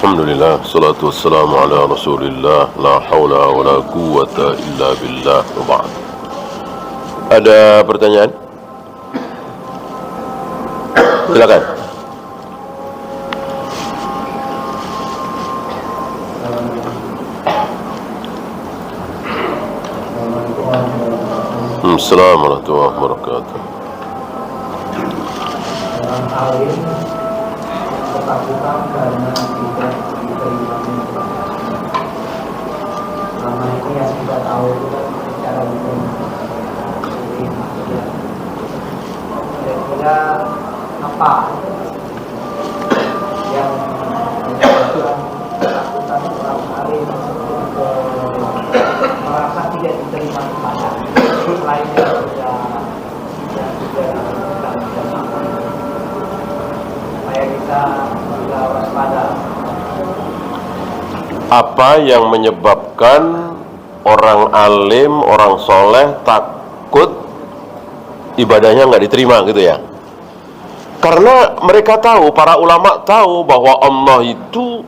Alhamdulillah, salatu wassalamu ala rasulillah, la hawla wa la quwwata illa billah, wa ba'd. Ada pertanyaan? Silakan. Assalamualaikum warahmatullahi wabarakatuh. Ketakutan karena tidak diterima selama ini yang kita tahu itu kan secara hukum kira-kira apa yang menyebabkan ketakutan orang alim untuk merasa tidak diterima kepada lainnya sudah supaya kita waspada. Apa yang menyebabkan orang alim, orang soleh takut ibadahnya nggak diterima gitu ya? Karena mereka tahu, para ulama tahu bahwa Allah itu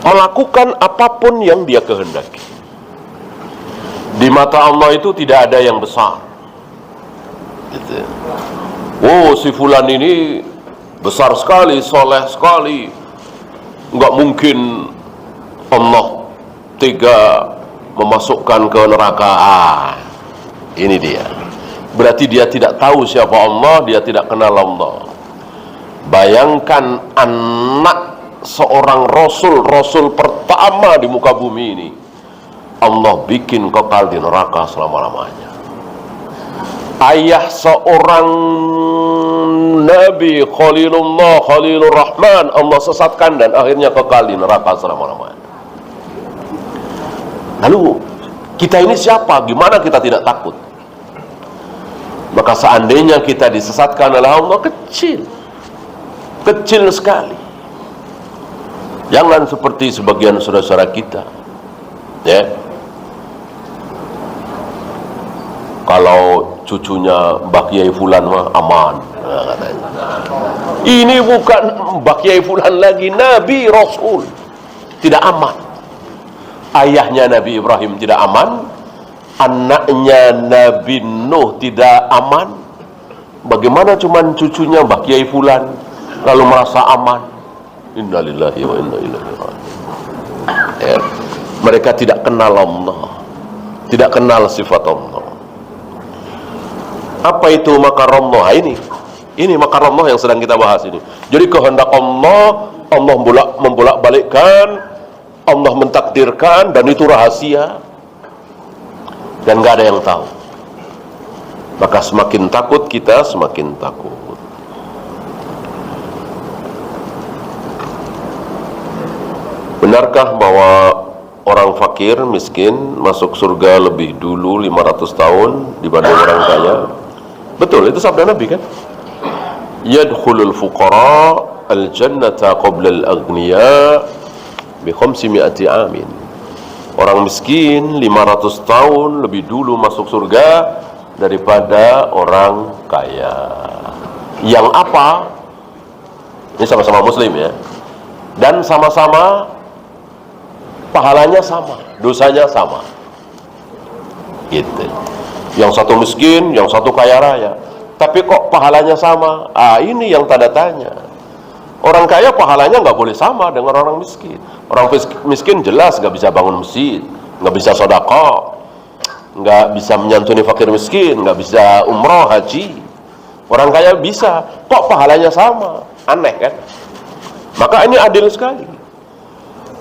melakukan apapun yang Dia kehendaki. Di mata Allah itu tidak ada yang besar. Gitu. Oh, si fulan ini besar sekali, soleh sekali, nggak mungkin Allah tega memasukkan ke neraka. Ini dia. Berarti dia tidak tahu siapa Allah, dia tidak kenal Allah. Bayangkan anak seorang rasul pertama di muka bumi ini, Allah bikin kekal di neraka selama-lamanya. Ayah seorang Nabi Khalilullah, Khalilur Rahman, Allah sesatkan dan akhirnya kekal di neraka selama-lamanya. Lalu kita ini siapa? Gimana kita tidak takut? Maka seandainya kita disesatkan oleh Allah, kecil sekali. Jangan seperti sebagian saudara-saudara kita, ya. Kalau cucunya Mbah Kiai Fulan mah aman. Nah, ini bukan Mbah Kiai Fulan lagi, Nabi Rasul. Tidak aman. Ayahnya Nabi Ibrahim tidak aman, anaknya Nabi Nuh tidak aman. Bagaimana cuman cucunya Mbah Kiai Fulan lalu merasa aman? Innalillahi wa inna ilaihi raji'un. Ya. Mereka tidak kenal Allah, tidak kenal sifat Allah. Apa itu makarullah? Ini makarullah yang sedang kita bahas ini. Jadi kehendak Allah, Allah membolak-balikkan, Allah mentakdirkan, dan itu rahasia dan gak ada yang tahu. Maka semakin takut kita, semakin takut. Benarkah bahwa orang fakir, miskin masuk surga lebih dulu 500 tahun dibanding orang kaya? Betul, itu sabda Nabi kan? Yadkhulul fuqara al-jannata qabla al-aghniya bi 500 amin. Orang miskin 500 tahun lebih dulu masuk surga daripada orang kaya. Yang apa? Ini sama-sama muslim ya. Dan sama-sama pahalanya sama, dosanya sama. Gitu. Yang satu miskin, yang satu kaya raya, tapi kok pahalanya sama? Ini yang tanda tanya. Orang kaya pahalanya nggak boleh sama dengan orang miskin. Orang miskin jelas nggak bisa bangun masjid, nggak bisa sedekah, nggak bisa menyantuni fakir miskin, nggak bisa umroh haji. Orang kaya bisa, kok pahalanya sama? Aneh kan? Maka ini adil sekali.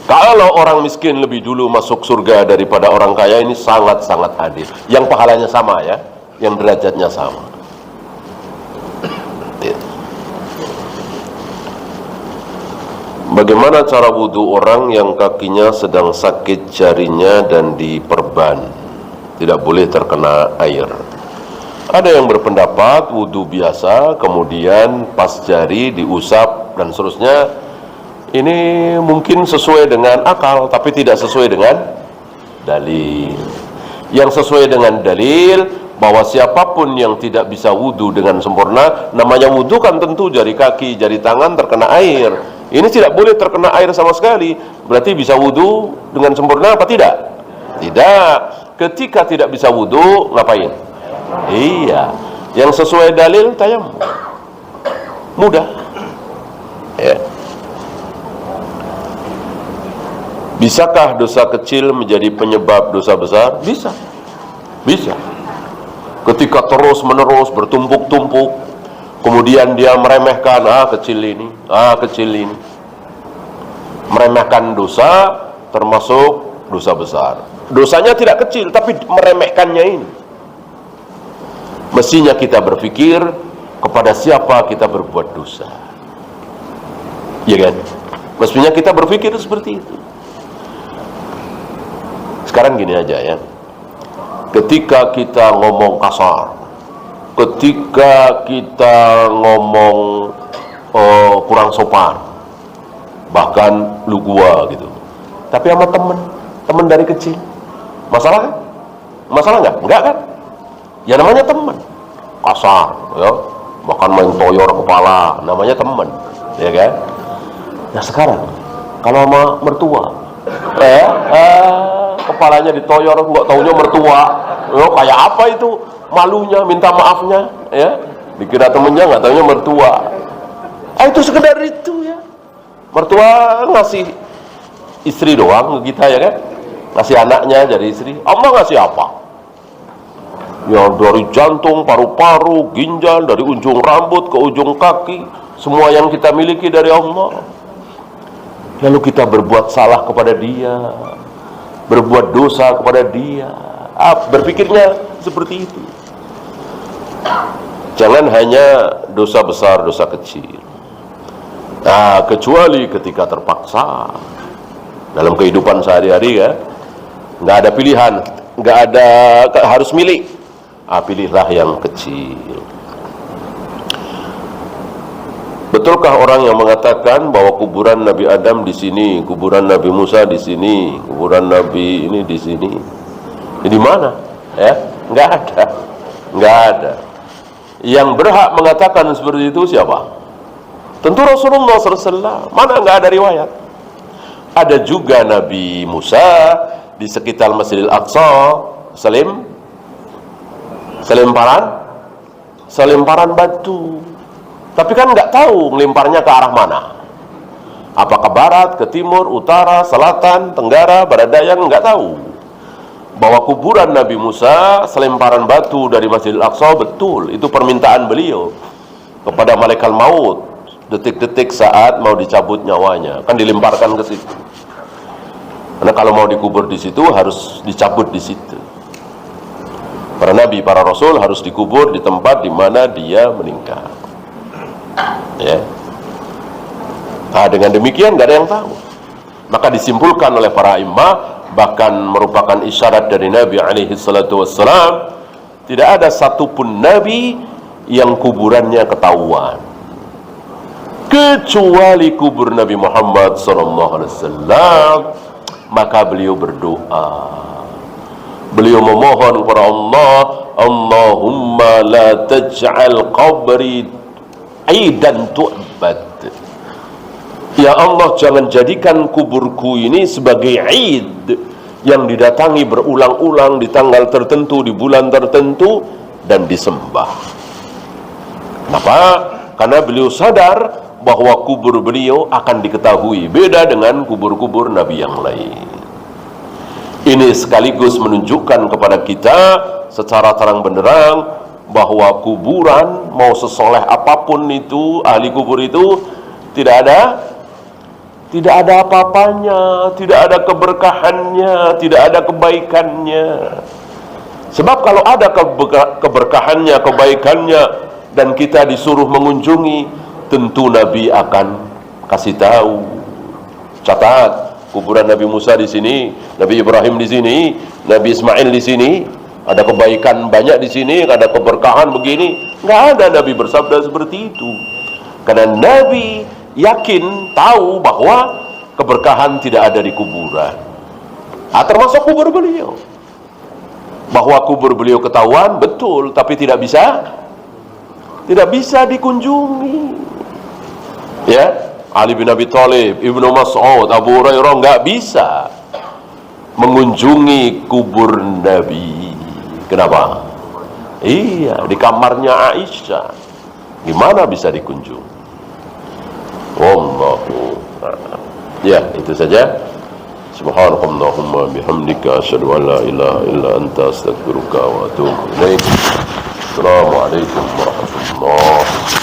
Kalau orang miskin lebih dulu masuk surga daripada orang kaya, ini sangat-sangat adil. Yang pahalanya sama ya, yang derajatnya sama. Bagaimana cara wudu orang yang kakinya sedang sakit jarinya dan diperban, tidak boleh terkena air? Ada yang berpendapat wudu biasa, kemudian pas jari diusap dan seterusnya. Ini mungkin sesuai dengan akal, tapi tidak sesuai dengan dalil. Yang sesuai dengan dalil, bahwa siapapun yang tidak bisa wudu dengan sempurna, namanya wudu kan tentu jari kaki, jari tangan terkena air. Ini tidak boleh terkena air sama sekali. Berarti bisa wudu dengan sempurna apa tidak? Tidak. Ketika tidak bisa wudu, ngapain? Iya. Yang sesuai dalil tayamum. Mudah. Ya. Bisakah dosa kecil menjadi penyebab dosa besar? Bisa. Bisa. Ketika terus menerus bertumpuk-tumpuk, kemudian dia meremehkan, kecil ini, kecil ini, meremehkan dosa, termasuk dosa besar. Dosanya tidak kecil, tapi meremehkannya ini. Mestinya kita berpikir kepada siapa kita berbuat dosa, ya kan? Mestinya kita berpikir seperti itu. Sekarang gini aja ya, ketika kita ngomong kasar, ketika kita ngomong kurang sopan, bahkan lu gua gitu, tapi sama temen dari kecil, masalah kan? Masalah nggak? Enggak kan? Ya namanya teman, kasar, ya, bahkan main toyor kepala, namanya teman, ya kan? Nah sekarang kalau sama mertua, kepalanya ditoyor, nggak taunya mertua, kayak apa itu? Malunya, minta maafnya, ya, dikira temennya, nggak taunya mertua. Itu sekedar itu ya. Mertua ngasih istri doang ke kita, ya kan? Ngasih anaknya jadi istri. Allah ngasih apa? Ya dari jantung, paru-paru, ginjal, dari ujung rambut ke ujung kaki, semua yang kita miliki dari Allah. Lalu kita berbuat salah kepada dia, berbuat dosa kepada dia, berpikirnya seperti itu. Jangan hanya dosa besar, dosa kecil. Nah, kecuali ketika terpaksa dalam kehidupan sehari-hari, ya, nggak ada pilihan, nggak ada, harus milih. Pilihlah yang kecil. Betulkah orang yang mengatakan bahwa kuburan Nabi Adam di sini, kuburan Nabi Musa di sini, kuburan Nabi ini di sini? Di mana? Ya, nggak ada, nggak ada. Yang berhak mengatakan seperti itu siapa? Tentu Rasulullah SAW. Mana nggak ada riwayat? Ada juga Nabi Musa di sekitar Masjidil Aqsa, selemparan batu. Tapi kan nggak tahu ngelimparnya ke arah mana. Apakah barat, ke timur, utara, selatan, tenggara, barat daya, nggak tahu. Bahwa kuburan Nabi Musa, selemparan batu dari Masjidil Aqsa, betul. Itu permintaan beliau kepada malaikat maut. Detik-detik saat mau dicabut nyawanya, kan dilemparkan ke situ. Karena kalau mau dikubur di situ harus dicabut di situ. Para nabi, para rasul harus dikubur di tempat di mana dia meninggal. Ya. Nah, dengan demikian gak ada yang tahu. Maka disimpulkan oleh para imam, bahkan merupakan isyarat dari Nabi alaihi salatu wassalam, tidak ada satupun nabi yang kuburannya ketahuan, kecuali kubur Nabi Muhammad SAW. Maka beliau berdoa, beliau memohon kepada Allah, Allahumma la taj'al qabri aidan tu'bad. Ya Allah, jangan jadikan kuburku ini sebagai aid yang didatangi berulang-ulang di tanggal tertentu, di bulan tertentu, dan disembah. Kenapa? Karena beliau sadar bahwa kubur beliau akan diketahui beda dengan kubur-kubur Nabi yang lain. Ini sekaligus menunjukkan kepada kita secara terang benderang bahwa kuburan, mau sesoleh apapun itu, ahli kubur itu, tidak ada apa-apanya, tidak ada keberkahannya, tidak ada kebaikannya. Sebab kalau ada keberkahannya, kebaikannya, dan kita disuruh mengunjungi, tentu Nabi akan kasih tahu. Catat, kuburan Nabi Musa di sini, Nabi Ibrahim di sini, Nabi Ismail di sini, ada kebaikan banyak di sini, ada keberkahan begini. Nggak ada Nabi bersabda seperti itu. Karena Nabi yakin, tahu bahwa keberkahan tidak ada di kuburan. Termasuk kubur beliau. Bahwa kubur beliau ketahuan, betul, tapi tidak bisa dikunjungi. Ya, Ali bin Abi Thalib, Ibnu Mas'ud, Abu Hurairah nggak bisa mengunjungi kubur Nabi. Kenapa? Iya, di kamarnya Aisyah. Gimana bisa dikunjungi? Wallahu a'lam. Ya, itu saja. Subhanakallahumma bihamdika asyhadu an la ilaha illa anta astaghfiruka wa atubu ilaik. Assalamualaikum warahmatullahi wabarakatuh.